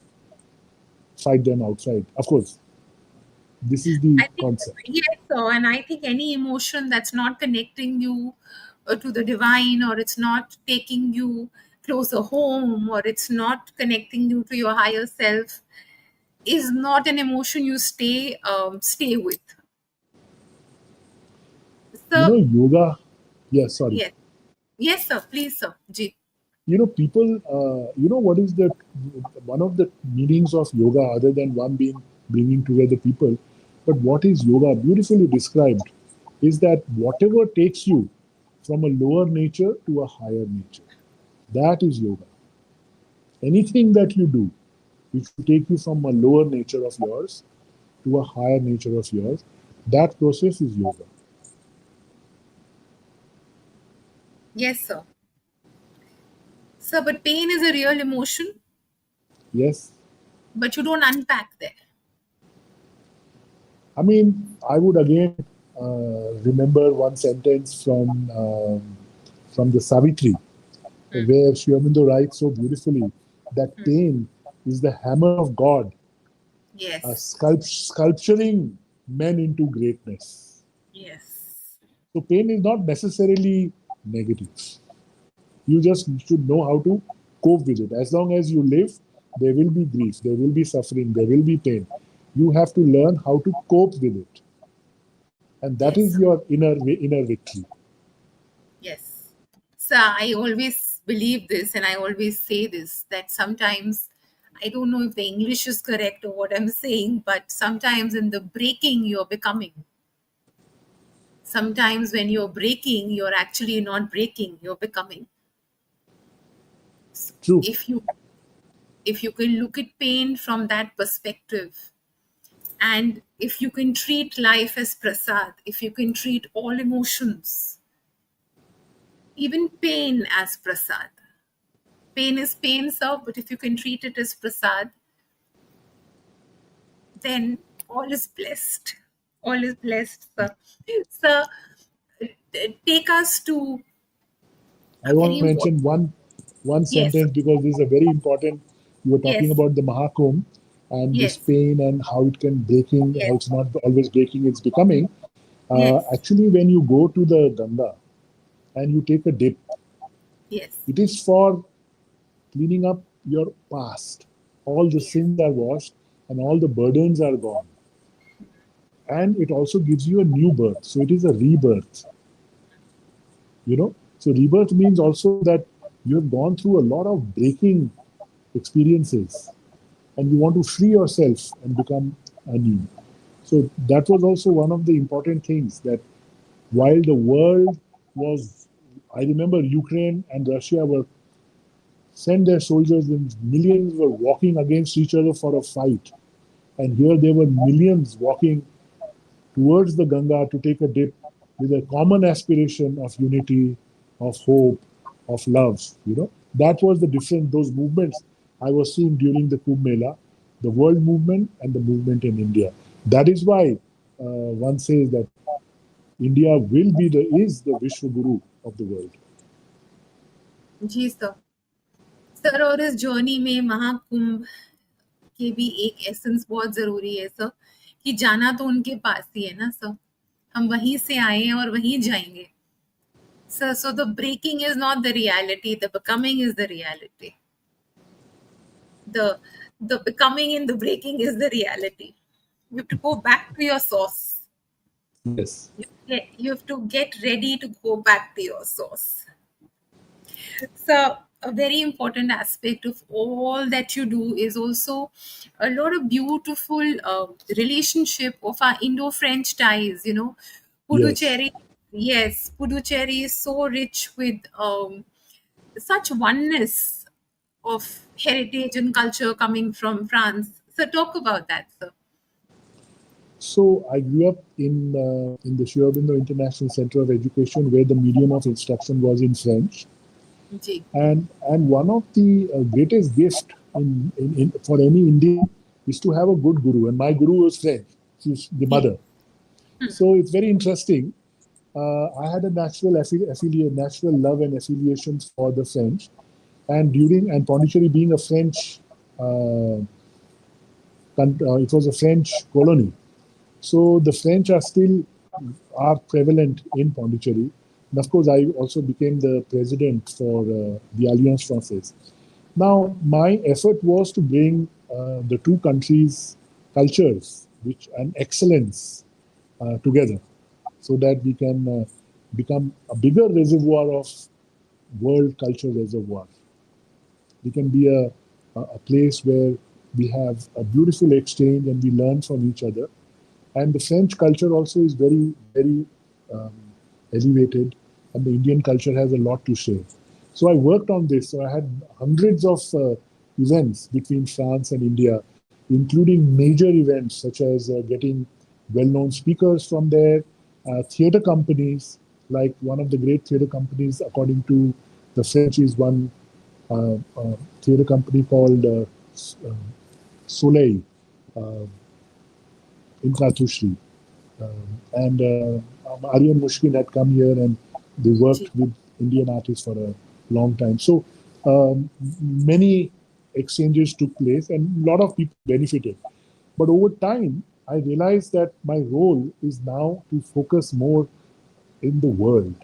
fight them outside. Of course, this is the I think, concept. yes, so, and I think any emotion that's not connecting you to the divine, or it's not taking you closer home, or it's not connecting you to your higher self, is not an emotion you stay with. So Yoga. Yes, sorry. yes, yes, sir. Please, sir. Ji. People, what is the one of the meanings of yoga, other than one being bringing together people, but what is yoga beautifully described is that whatever takes you from a lower nature to a higher nature, that is yoga. Anything that you do which will take you from a lower nature of yours to a higher nature of yours, that process is yoga. Yes, sir. Sir, but pain is a real emotion, Yes. but you don't unpack there. I mean, I would again remember one sentence from the Savitri, where Sri Aurobindo writes so beautifully that pain is the hammer of God, Yes, sculpturing men into greatness. yes, So pain is not necessarily negative. You just should know how to cope with it. As long as you live, there will be grief, there will be suffering, there will be pain. You have to learn how to cope with it. And that yes, is sir. your inner victory. Yes. So I always believe this, and I always say this, that sometimes I don't know if the English is correct or what I'm saying, but sometimes in the breaking, you're becoming. Sometimes when you're breaking, you're actually not breaking, you're becoming. True. If you can look at pain from that perspective, and if you can treat life as prasad, if you can treat all emotions, even pain as prasad. Pain is pain, sir, but if you can treat it as prasad, then all is blessed. All is blessed, sir. Sir, take us to I a want very to mention important. one Yes, sentence because this is a very important. You were talking yes, about the Mahakumbh and this yes, pain and how it can breaking, yes, how it's not always breaking, it's becoming. yes, Actually, when you go to the Ganga and you take a dip, yes, it is for cleaning up your past. All the yes, sins are washed and all the burdens are gone. And it also gives you a new birth. So it is a rebirth. So rebirth means also that you have gone through a lot of breaking experiences and you want to free yourself and become anew. So that was also one of the important things, that while the world was, I remember Ukraine and Russia were sent their soldiers and millions were walking against each other for a fight. And here there were millions walking towards the Ganga to take a dip with a common aspiration of unity, of hope, of love. That was the difference. Those movements I was seeing during the Kumbh Mela, the world movement and the movement in India. That is why one says that India is the Vishwa Guru of the world. जी sir. Sir, और इस journey में महाकुंभ के भी एक essence बहुत जरूरी है सर, कि जाना तो उनके पास ही है ना सर. हम वहीं से आए हैं और वहीं जाएंगे. Sir, so the breaking is not the reality, the becoming is the reality. The becoming and the breaking is the reality. You have to go back to your source. Yes. You have to get ready to go back to your source. So a very important aspect of all that you do is also a lot of beautiful relationship of our Indo-French ties, Puducherry, yes, Puducherry is so rich with such oneness of heritage and culture coming from France. So talk about that, sir. So I grew up in the Sri Aurobindo International Center of Education, where the medium of instruction was in French. Ji. And one of the greatest gift for any Indian is to have a good guru. And my guru was French. She's the mother. So it's very interesting. I had a natural love and affiliation for the French, and Pondicherry being a French, it was a French colony. So the French are prevalent in Pondicherry. And of course, I also became the president for the Alliance Française. Now, my effort was to bring the two countries' cultures and excellence together, so that we can become a bigger reservoir of world culture reservoir. We can be a place where we have a beautiful exchange and we learn from each other. And the French culture also is very, very elevated, and the Indian culture has a lot to share. So I worked on this. So I had hundreds of events between France and India, including major events such as getting well-known speakers from there, theater companies, like one of the great theater companies, according to the French, is one theater company called Soleil in Kartushri. And Aryan Mushkin had come here and they worked with Indian artists for a long time. So many exchanges took place and a lot of people benefited. But over time, I realized that my role is now to focus more in the world.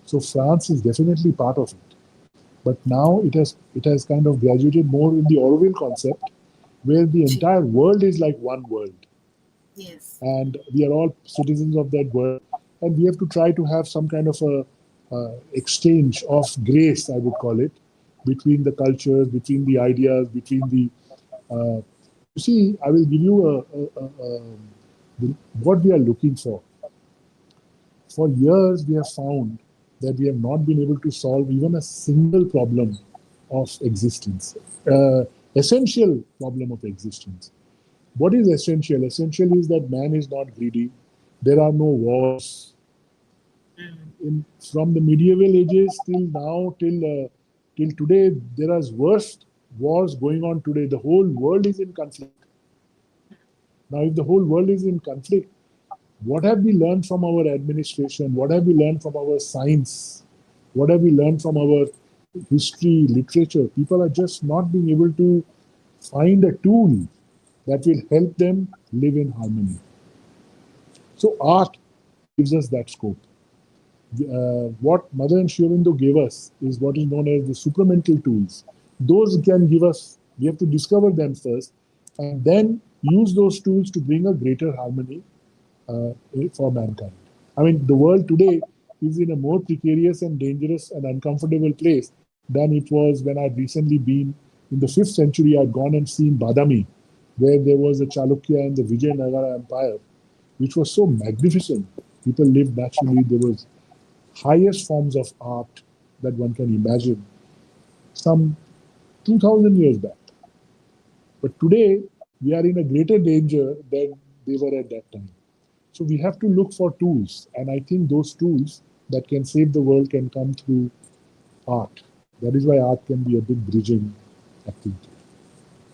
So France is definitely part of it. But now it has kind of graduated more in the Orwell concept, where the entire world is like one world. Yes. And we are all citizens of that world, and we have to try to have some kind of a exchange of grace, I would call it, between the cultures, between the ideas, between the. You see, I will give you what we are looking for. For years, we have found that we have not been able to solve even a single problem of existence, essential problem of existence. What is essential? Essential is that man is not greedy. There are no wars. From the medieval ages till now, till today, there are worse wars going on today. The whole world is in conflict. Now, if the whole world is in conflict, what have we learned from our administration? What have we learned from our science? What have we learned from our history, literature? People are just not being able to find a tool that will help them live in harmony. So art gives us that scope. What Mother and Sri Aurobindo gave us is what is known as the supramental tools. Those can give us, we have to discover them first, and then use those tools to bring a greater harmony for mankind. I mean, the world today is in a more precarious and dangerous and uncomfortable place than it was when I'd recently been in the 5th century. I'd gone and seen Badami, where there was the Chalukya and the Vijayanagara Empire, which was so magnificent. People lived naturally. There was highest forms of art that one can imagine some 2000 years back. But today, we are in a greater danger than they were at that time. So we have to look for tools. And I think those tools that can save the world can come through art. That is why art can be a big bridging activity.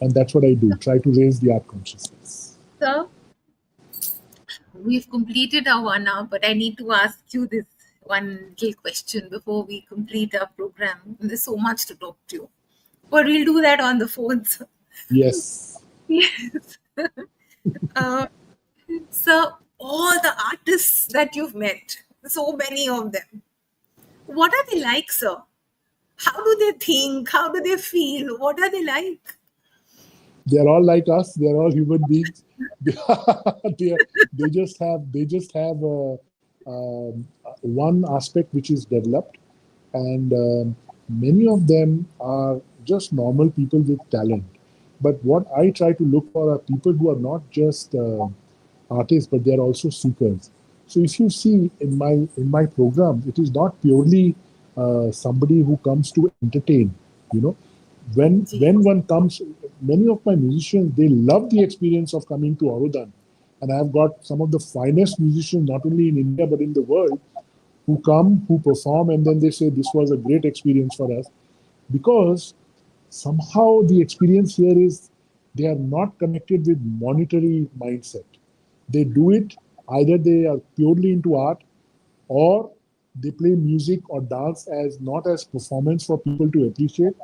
And that's what I do, try to raise the art consciousness. Sir, we've completed our 1 hour, but I need to ask you this one little question before we complete our program. There's so much to talk to you. But we'll do that on the phone, sir. Yes. Yes. So, all the artists that you've met, so many of them, what are they like, sir? How do they think? How do they feel? What are they like? They're all like us. They're all human beings. they just have one aspect which is developed, and many of them are just normal people with talent. But what I try to look for are people who are not just artists, but they are also seekers. So if you see in my program, it is not purely somebody who comes to entertain. You know, when one comes, many of my musicians, they love the experience of coming to Aurodan, and I've got some of the finest musicians not only in India but in the world who come, who perform, and then they say this was a great experience for us, because somehow the experience here is they are not connected with monetary mindset. They do it, either they are purely into art, or they play music or dance as not as performance for people to appreciate,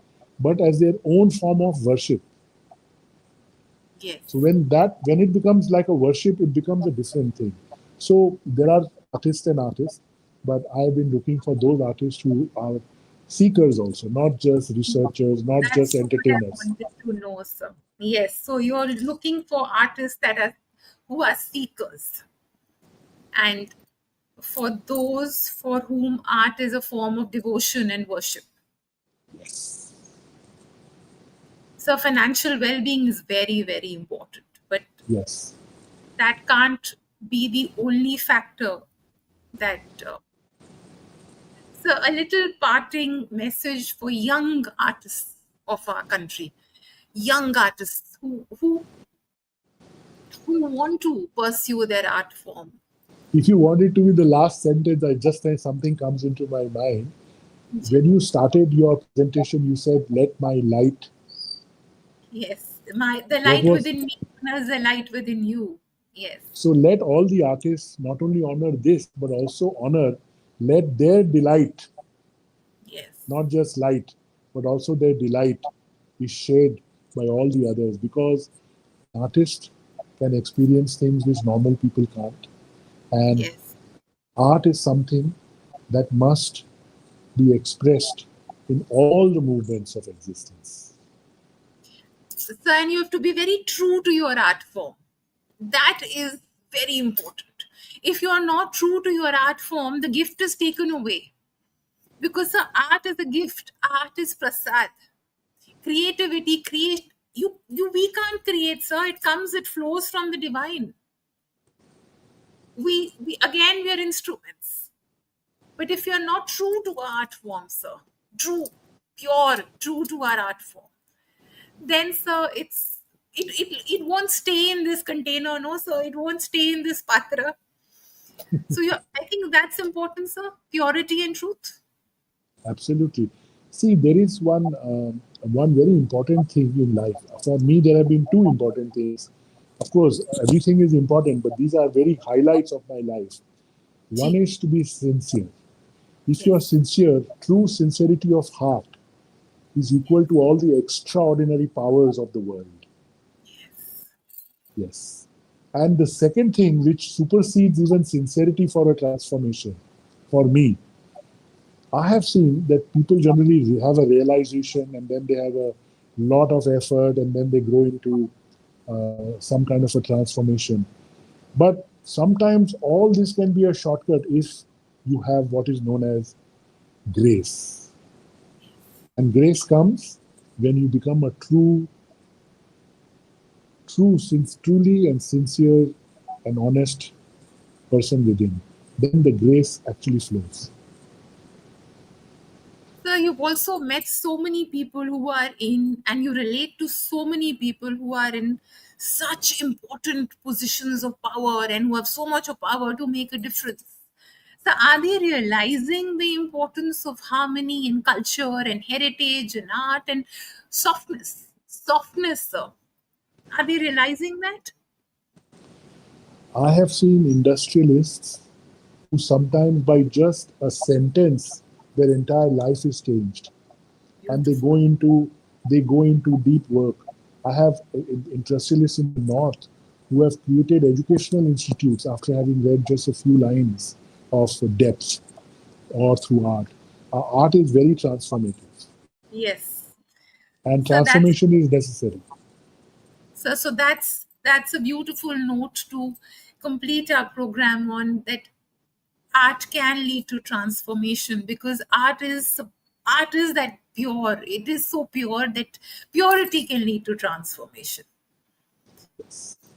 but as their own form of worship. Yes. So when it becomes like a worship, it becomes a different thing. So there are artists and artists, but I've been looking for those artists who are seekers also, not just researchers, not just That's what I entertainers. wanted to know, sir. Yes. So you're looking for artists who are seekers, and for those for whom art is a form of devotion and worship. Yes. So financial well-being is very, very important, but Yes. that can't be the only factor that. So a little parting message for young artists of our country, young artists who want to pursue their art form. If you want it to be the last sentence, I just think something comes into my mind. When you started your presentation, you said, "Let my light." Yes, the What light was within me honors the light within you. Yes, so? Let all the artists not only honor this, but also honor, let their delight, yes, not just light, but also their delight, be shared by all the others, because an artist can experience things which normal people can't. And yes. art is something that must be expressed in all the movements of existence. So, and you have to be very true to your art form. That is very important. If you are not true to your art form, the gift is taken away. Because the art is a gift. Art is prasad. Creativity, we can't create, sir. It comes, it flows from the divine. We again, we are instruments. But if you're not true to our art form, sir, true to our art form, then, sir, it won't stay in this container, no, sir. It won't stay in this patra. So I think that's important, sir. Purity and truth. Absolutely. See, there is one very important thing in life. For me, there have been two important things. Of course, everything is important, but these are very highlights of my life. One Gee, is to be sincere. If you are yes, sincere, true sincerity of heart is equal to all the extraordinary powers of the world. Yes. And the second thing, which supersedes even sincerity for a transformation, for me, I have seen that people generally have a realization, and then they have a lot of effort, and then they grow into some kind of a transformation. But sometimes all this can be a shortcut if you have what is known as grace. And grace comes when you become a truly and sincere and honest person within. Then the grace actually flows. sir. You've also met so many people who are in, and you relate to so many people who are in such important positions of power and who have so much of power to make a difference. So, are they realizing the importance of harmony in culture and heritage and art and softness? Softness, sir. Are they realizing that? I have seen industrialists who sometimes by just a sentence their entire life is changed, and Beautiful. they go into deep work. I have industrialists in the north who have created educational institutes after having read just a few lines of depth or through art. Art is very transformative, Yes. and So that's transformation is necessary. so that's a beautiful note to complete our program on, that art can lead to transformation, because art is that pure. It is so pure that purity can lead to transformation.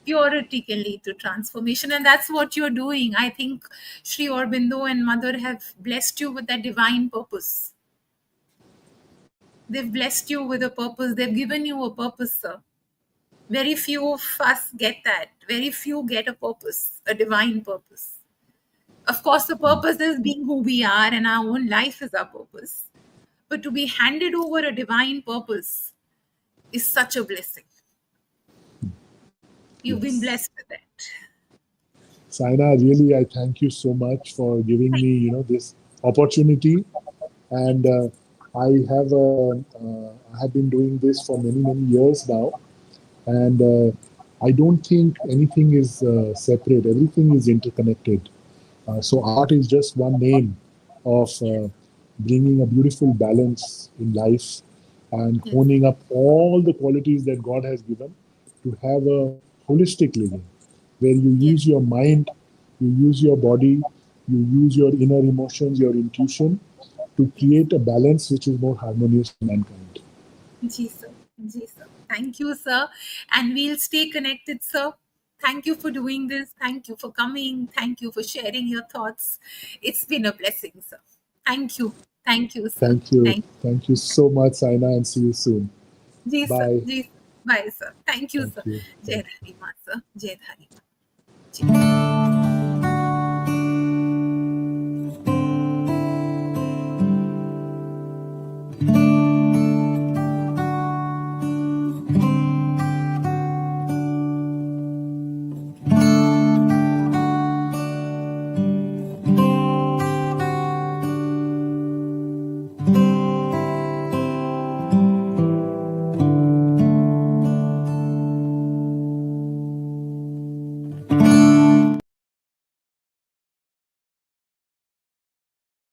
Purity can lead to transformation, and that's what you're doing. I think Sri Aurobindo and Mother have blessed you with that divine purpose. They've blessed you with a purpose. They've given you a purpose, sir. Very few of us get that. Very few get a purpose, a divine purpose. Of course, the purpose is being who we are, and our own life is our purpose. But to be handed over a divine purpose is such a blessing. You've been Yes. blessed with that. Saina, really, I thank you so much for giving me, this opportunity. And I have been doing this for many, many years now. And I don't think anything is separate. Everything is interconnected. So art is just one name of bringing a beautiful balance in life and Yes, honing up all the qualities that God has given to have a holistic living where you yes, use your mind, you use your body, you use your inner emotions, your intuition to yes. create a balance which is more harmonious to mankind. Ji, sir. Ji, sir. Thank you, sir. And we'll stay connected, sir. Thank you for doing this. Thank you for coming. Thank you for sharing your thoughts. It's been a blessing, sir. Thank you. Thank you, sir. Thank you. Thank Thank you so much, Saina, and see you soon. you. Ji, sir. Bye. Ji, sir. Bye, sir. Thank you, Thank sir. you. Jai Thank you. Dharima, sir. Jai Dharima. Ji.